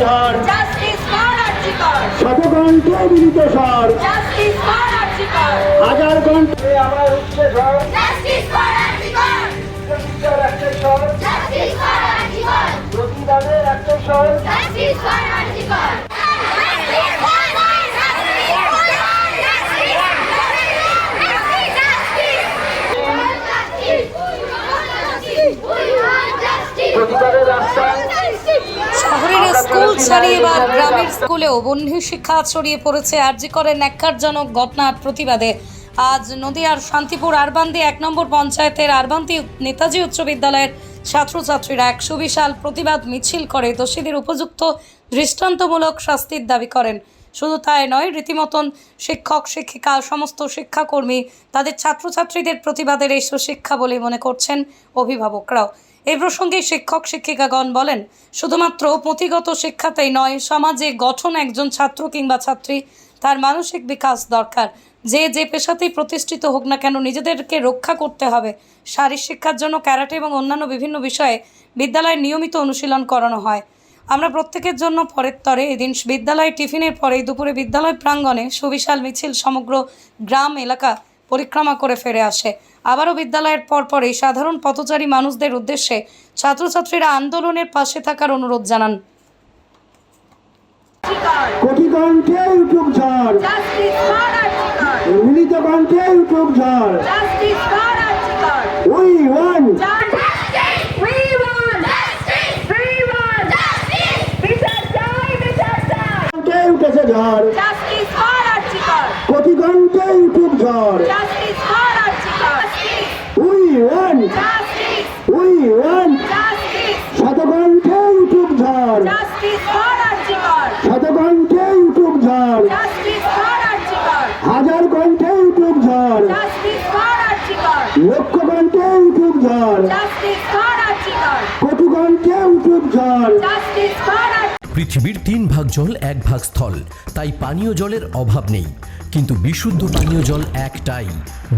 ঝড় Justice for Archikar. শতকণ্ঠে মিলিত স্বর Justice for Archikar. হাজার কণ্ঠে আমার উচ্চ স্বর Justice for Archikar. প্রতিষ্ঠার একটা স্বর Justice for Archikar. প্রতিবাদের একটা স্বর Justice for Archikar. প্রতিবাদের রাস্তা শহরের স্কুল ছাড়িয়ে এবার গ্রামের স্কুলেও বন্ধু শিক্ষা ছড়িয়ে পড়েছে আরজি করে ন্যাক্কারজনক ঘটনার প্রতিবাদে। আজ নদিয়ার শান্তিপুর আরবান্দি 1 নম্বর পঞ্চায়েতের আরবান্দি নেতাজি উচ্চ বিদ্যালয়ের ছাত্রছাত্রীরা এক সুবিশাল প্রতিবাদ মিছিল করে দোষীদের উপযুক্ত দৃষ্টান্তমূলক শাস্তির দাবি করেন। শুধু তাই নয়, রীতিমতন শিক্ষক শিক্ষিকা সমস্ত শিক্ষাকর্মী তাদের ছাত্রছাত্রীদের প্রতিবাদের এই সুশিক্ষা বলে মনে করছেন অভিভাবকরাও। এই প্রসঙ্গে শিক্ষক শিক্ষিকাগণ বলেন, শুধুমাত্র পুঁথিগত শিক্ষাতেই নয়, সমাজে গঠন একজন ছাত্র কিংবা ছাত্রী তার মানসিক বিকাশ দরকার। যে পেশাতেই প্রতিষ্ঠিত হোক না কেন নিজেদেরকে রক্ষা করতে হবে। শারীরিক শিক্ষার জন্য ক্যারাটে এবং অন্যান্য বিভিন্ন বিষয়ে বিদ্যালয়ে নিয়মিত অনুশীলন করানো হয়। আমরা প্রত্যেকের জন্য পরের তরে এদিন বিদ্যালয় টিফিনের পরেই দুপুরে বিদ্যালয় প্রাঙ্গণে সুবিশাল মিছিল সমগ্র গ্রাম এলাকা পরিক্রমা করে ফিরে আসে। আবারও বিদ্যালয়ের পরপরই সাধারণ পথচারী মানুষদের উদ্দেশ্যে ছাত্রছাত্রীরা আন্দোলনের পাশে থাকার অনুরোধ জানান। কোটি কণ্ঠে উঠুক ঝড় Justice for Archikar. মিলিত কণ্ঠে উঠুক ঝড় Justice for Archikar. We want Justice, we want. Justice, we want. Justice. বিচার চাই, বিচার চাই. কণ্ঠে উঠেছে ঝড় Justice for Archikar. কোটি কণ্ঠে উঠুক ঝড় Justice for Archikar. We want Justice. We want Justice. শতকণ্ঠে উঠুক ঝড় Justice for Archikar. শতকণ্ঠে উঠুক ঝড় Justice for Archikar. হাজার কণ্ঠে উঠুক ঝড় Justice for Archikar. লক্ষ কণ্ঠে উঠুক ঝড় Justice for Archikar. কোটি কণ্ঠে উঠুক ঝড় Justice for Archikar. পৃথিবীর 3 ভাগ জল 1 ভাগ স্থল, তাই পানীয় জলের অভাব নেই। কিন্তু বিশুদ্ধ পানীয় জল একটাই,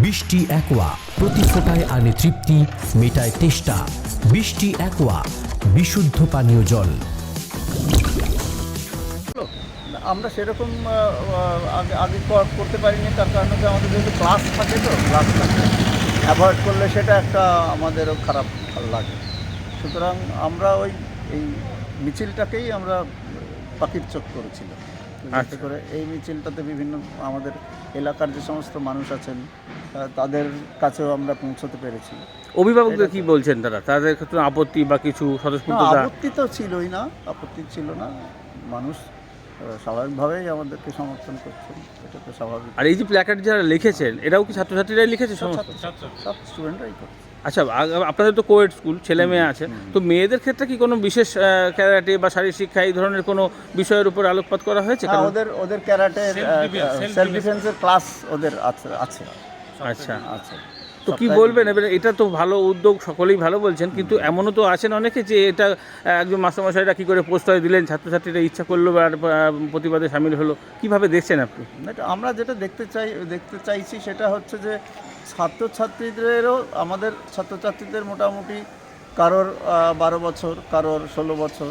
বৃষ্টি অ্যাকোয়া। প্রতি ফোঁটায় আনে তৃপ্তি, মেটায় তেষ্টা। বৃষ্টি অ্যাকোয়া, বিশুদ্ধ পানীয় জল। আমরা সেরকম আগে করতে পারিনি, তার কারণ হচ্ছে আমাদের যেহেতু ক্লাস থাকে, তো ক্লাসটা অ্যাভয়েড করলে সেটা একটা আমাদেরও খারাপ লাগে। সুতরাং আমরা এই মিছিলটাকেই আমরা পাখির চোখ করেছিলাম, যাতে করে এই মিছিলটাতে বিভিন্ন আমাদের এলাকার যে সমস্ত মানুষ আছেন তাদের কাছেও আমরা পৌঁছতে পেরেছি। অভিভাবকদের কি বলছেন তাদের ক্ষেত্রে আপত্তি বা কিছু স্বতঃস্ফূর্ততা? আপত্তি তো ছিলই না, আপত্তি ছিল না। মানুষ স্বাভাবিকভাবেই আমাদেরকে সমর্থন করছেন, এটা তো স্বাভাবিক। আর এই যে প্ল্যাকার্ড যারা লিখেছেন, এরাও কি ছাত্রছাত্রীরাই লিখেছে? সব স্টুডেন্টরাই করছে। আচ্ছা, আপনাদের তো কোয়েড স্কুল, ছেলে মেয়ে আছে, তো মেয়েদের ক্ষেত্রে কি কোনো বিশেষ ক্যারাটে বা শারীরিক শিক্ষা এই ধরনের কোনো বিষয়ের উপর আলোকপাত করা হয়েছে? ওদের ক্যারাটে সেলফ ডিফেন্সের ক্লাস ওদের আছে। আচ্ছা, আছে। তো কি বলবেন এবারে? এটা তো ভালো উদ্যোগ, সকলেই ভালো বলছেন, কিন্তু এমনও তো আছেন অনেকে যে এটা একজন মাস্টারমশাইরা কী করে প্রশ্রয় দিলেন, ছাত্রছাত্রীরা ইচ্ছা করলো বা প্রতিবাদে সামিল হলো, কিভাবে দেখছেন আপনি? আমরা যেটা দেখতে চাইছি সেটা হচ্ছে যে ছাত্রছাত্রীদেরও, আমাদের ছাত্রছাত্রীদের মোটামুটি কারোর 12 বছর, কারোর 16 বছর,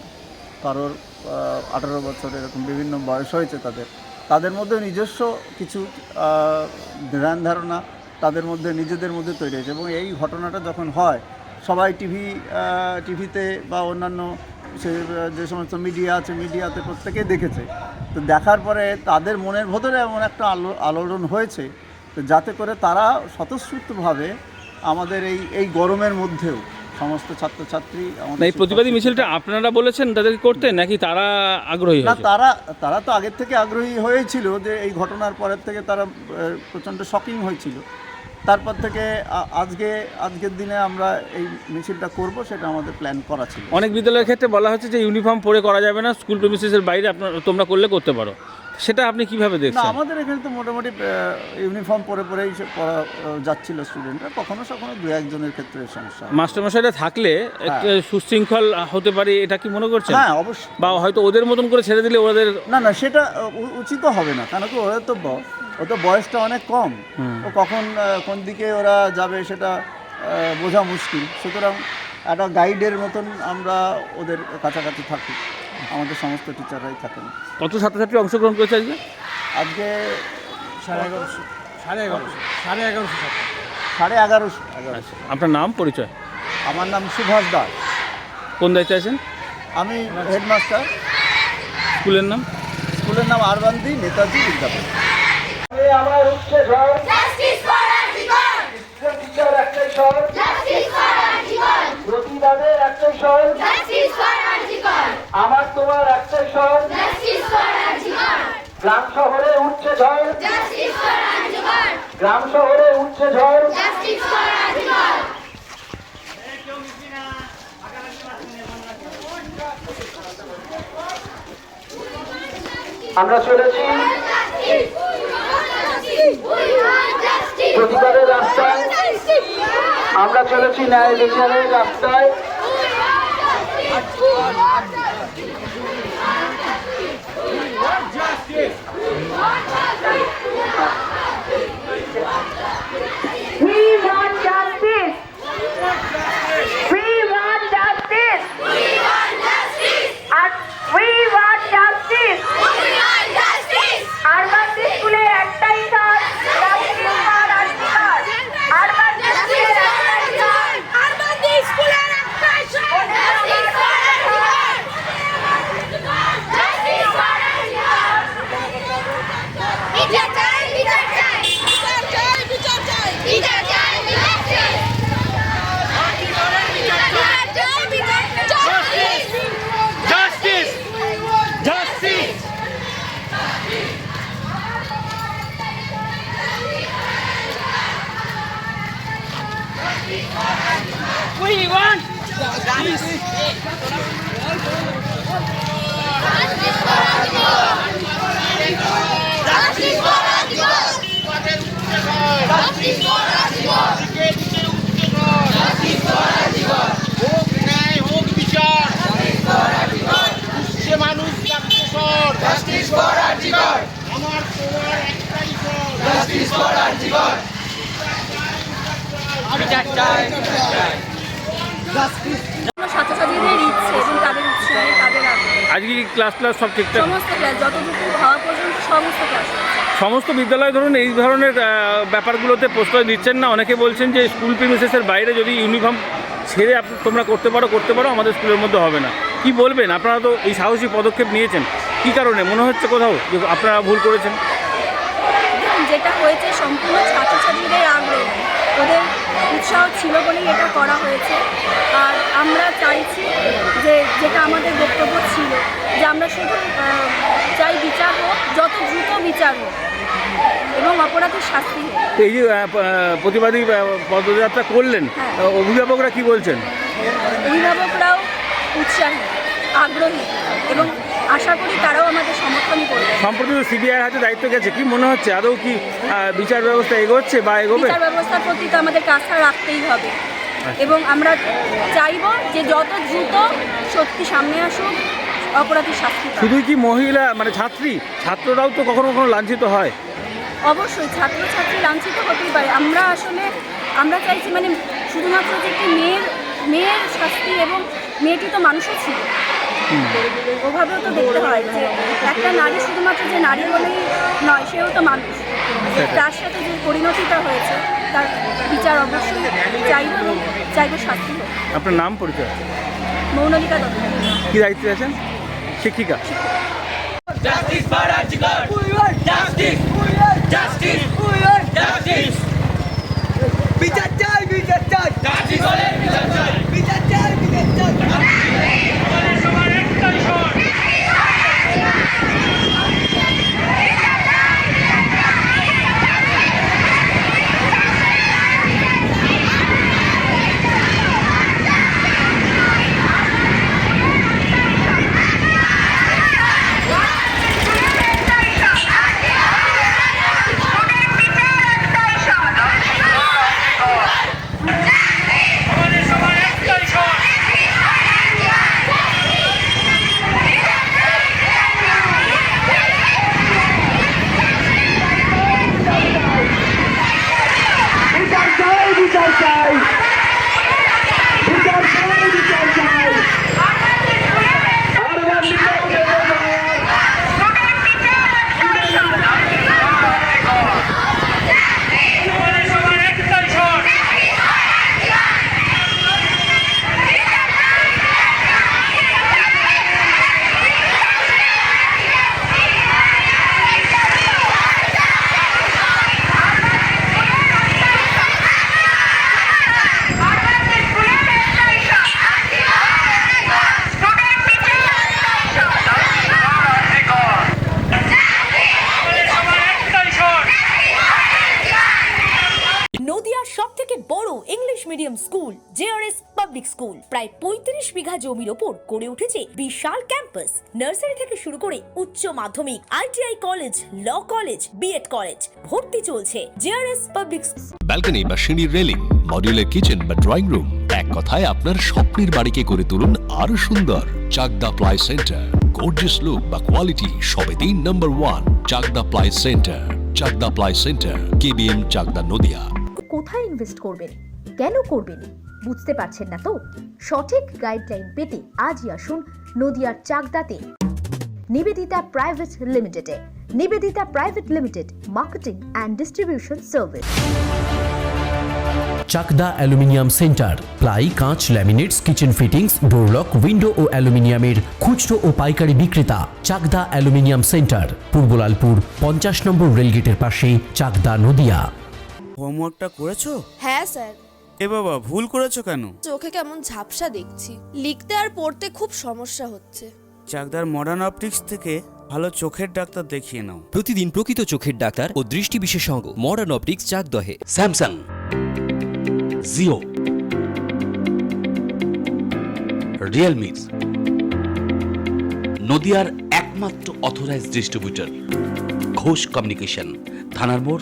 কারোর 18 বছর, এরকম বিভিন্ন বয়স হয়েছে তাদের মধ্যে নিজস্ব কিছু ধ্যান ধারণা তাদের মধ্যে নিজেদের মধ্যে তৈরি হয়েছে। এবং এই ঘটনাটা যখন হয়, সবাই টিভিতে বা অন্যান্য যে সমস্ত মিডিয়া আছে, মিডিয়াতে প্রত্যেকেই দেখেছে। তো দেখার পরে তাদের মনের ভেতরে এমন একটা আলোড়ন হয়েছে, তো যাতে করে তারা স্বতঃস্ফূর্তভাবে আমাদের এই গরমের মধ্যেও সমস্ত ছাত্রছাত্রী এই প্রতিবাদী মিছিলটা আপনারা বলেছেন তাদেরকে করতে, নাকি তারা আগ্রহী? না, তারা তো আগের থেকে আগ্রহী হয়েছিল, যে এই ঘটনার পরের থেকে তারা প্রচণ্ড শকিং হয়েছিল। তারপর থেকে আজকের দিনে আমরা এই মিছিলটা করব, সেটা আমাদের প্ল্যান করা ছিল। অনেক বিদ্যালয়ের ক্ষেত্রে বলা হচ্ছে যে ইউনিফর্ম পরে করা যাবে না, স্কুল প্রেমিসেসের বাইরে তোমরা করতে পারো, সেটা আপনি কিভাবে দেখছেন? না, আমাদের এখানে তো মোটামুটি ইউনিফর্ম পরেই পড়া যাচ্ছিল স্টুডেন্টরা, কখনো 2-1জনের ক্ষেত্রে সমস্যা। মাস্টারমশাইরা থাকলে সুশৃঙ্খল হতে পারে, এটা কি মনে করছেন? হ্যাঁ, অবশ্যই। বা হয়তো ওদের মতন করে ছেড়ে দিলে ওদের না, সেটা উচিত হবে না, কেন কি ওদের তো বয়সটা অনেক কম, তো কখন কোন দিকে ওরা যাবে সেটা বোঝা মুশকিল। সুতরাং একটা গাইডের মতন আমরা ওদের কাছাকাছি থাকি। আমাদের সমস্ত টিচাররাই থাকেন। কত ছাত্রছাত্রী অংশগ্রহণ করেছে আজকে? আজকে 1150 1150। আচ্ছা, আপনার নাম পরিচয়? আমার নাম সুভাষ দাস, কোন দায়িত্বে আছেন? আমি হেডমাস্টার। স্কুলের নাম? স্কুলের নাম আরবান্দি নেতাজি বিদ্যাপীঠ। আমার উঠছে ঝড়, Justice for Arjigor! টিচার একটাই স্বর, Justice for Arjigor! প্রতিবাদের একটাই স্বর, Justice for Arjigor! আমার তোমার একটাই স্বর, Justice for Arjigor! গ্রাম শহরে উঠছে ঝড়, Justice for Arjigor! গ্রাম শহরে উঠছে ঝড়। Justice for Arjigor! আমরা চলেছি প্রতিবাদের রাস্তায়, আমরা চলেছি ন্যায় বিচারের রাস্তায়। We want justice! We want justice! We want justice! We want justice! We want justice! আরবান্দি স্কুলে একটাই স্যার, জাস্টিস ফর আরজিকর! আরবান্দি স্কুলের একটাই স্যার! আরবান্দি স্কুলের একটাই sir! Justice for RG Kar! Justice for RG Kar! বিচার চাই, বিচার চাই! বিচার চাই, বিচার চাই! বিচার চাই, বিচার চাই! ছাত্রছাত্রীদের ইচ্ছে এবং তাদের উৎসাহে তাদের আগ্রহ। আজকে কি ক্লাস সব ঠিকঠাক? সমস্ত ক্লাস যতটুকু হওয়া পর্যন্ত সমস্ত ক্লাস হয়েছে। সমস্ত বিদ্যালয় ধরুন এই ধরনের ব্যাপারগুলোতে প্রশ্রয় দিচ্ছেন না। অনেকে বলছেন যে স্কুল প্রিমিসেসের বাইরে যদি ইউনিফর্ম ছেড়ে তোমরা করতে পারো, আমাদের স্কুলের মধ্যে হবে না। কি বলবেন? আপনারা তো এই সাহসী পদক্ষেপ নিয়েছেন, কী কারণে মনে হচ্ছে কোথাও যে আপনারা ভুল করেছেন? দেখুন, যেটা হয়েছে সম্পূর্ণ ছাত্রছাত্রীদের আগ্রহ, ওদের উৎসাহ ছিল বলেই এটা করা হয়েছে। আর আমরা চাইছি যে যেটা আমাদের বক্তব্য ছিল যে আমরা শুধু চাই বিচার হোক, যত দ্রুত বিচার হোক এবং অপরাধীর শাস্তি হোক। তো এই যে প্রতিবাদী পদযাত্রা করলেন, অভিভাবকরা কি বলছেন? অভিভাবকরাও উৎসাহী, আগ্রহী এবং আশা করি তারাও আমাদের সমর্থন করবে। সম্প্রতি সিবিআই হাতে দায়িত্ব গেছে, কি মনে হচ্ছে আদৌ কি বিচার ব্যবস্থা এগোচ্ছে বা এগোবে? বিচার ব্যবস্থার প্রতি তো আমাদের কাজটা রাখতেই হবে এবং আমরা চাইব যে যত দ্রুত সত্যি সামনে আসুক, অপরাধীর শাস্তি পাক। শুধুই কি মহিলা মানে ছাত্ররাও তো কখনো কখনো লাঞ্ছিত হয়? অবশ্যই ছাত্রছাত্রী লাঞ্ছিত হতেই পারে। আমরা চাইছি মানে শুধুমাত্র যে একটি মেয়ের শাস্তি, এবং মেয়েটি তো মানুষও ছিল, ওভাবেও তো দেখতে হয় যে একটা নারী শুধুমাত্র যে নারী বলেই নয়, সেও তো মানুষ। তার সাথে যে পরিণতিটা হয়েছে তার বিচার অবশ্যই চাইব শাস্তি হোক। আপনার নাম পরিচয়? মৌনলিকা দত্ত। কি দায়িত্বে আছেন? শিক্ষিকা। Justice for Arjigor! Justice! Justice! Justice! বিচার চাই, বিচার চাই! Justice হলে বিচার চাই! বিচার চাই, বিচার চাই! সবার একটাই স্বর! সবার একটাই স্বর! Medium school JRS public school প্রায় ৩৫ বিঘা জমির ওপর গড়ে উঠেছে বিশাল ক্যাম্পাস। নার্সারি থেকে শুরু করে উচ্চ মাধ্যমিক, ITI college, law college, BEd college, ভর্তি চলছে জেআরএস পাবলিক। ব্যালকনি বা সিঁড়ির রেলিং, মডিউলার কিচেন বা ড্রয়িং রুম, এক কথায় আপনার স্বপ্নের বাড়িকে করে তুলুন আরো সুন্দর। Chakdah ply centre, gorgeous look বা কোয়ালিটি সবে 3 number 1 Chakdah ply centre. Chakdah ply centre, KBM, Chakdah, Nadia. কোথায় ইনভেস্ট করবেন, কেন করবেন বুঝতে পারছেন না তো? সঠিক গাইডলাইন পেতে আজই আসুন নদিয়ার চাকদাতে নিবেদিতা প্রাইভেট লিমিটেডে। Nivedita private limited, marketing and distribution service. Chakdah aluminium centre, ply, কাঁচ, laminates, kitchen fittings, door lock, window ও অ্যালুমিনিয়ামের খুচরো ও পাইকারি বিক্রেতা। চাকদা অ্যালুমিনিয়াম সেন্টার, পূর্বলালপুর 50 নম্বর রেলগেটের পাশে, চাকদা, নদিয়া। হোমওয়ার্কটা করেছো? হ্যাঁ স্যার। এ বাবা, ভুল করেছো কেন? চোখে কেমন ঝাপসা দেখছি, লিখতে আর পড়তে খুব সমস্যা হচ্ছে। চাকদার মডার্ন অপটিক্স থেকে ভালো চোখের ডাক্তার দেখিয়ে নাও। প্রতিদিন প্রকৃত চোখের ডাক্তার ও দৃষ্টি বিশেষজ্ঞ মডার্ন অপটিক্স, চাকদহে। স্যামসাং, জিও, রিয়েলমি, নদিয়ার একমাত্র অথরাইজড ডিস্ট্রিবিউটর ঘোষ কমিউনিকেশন, থানার মোড়,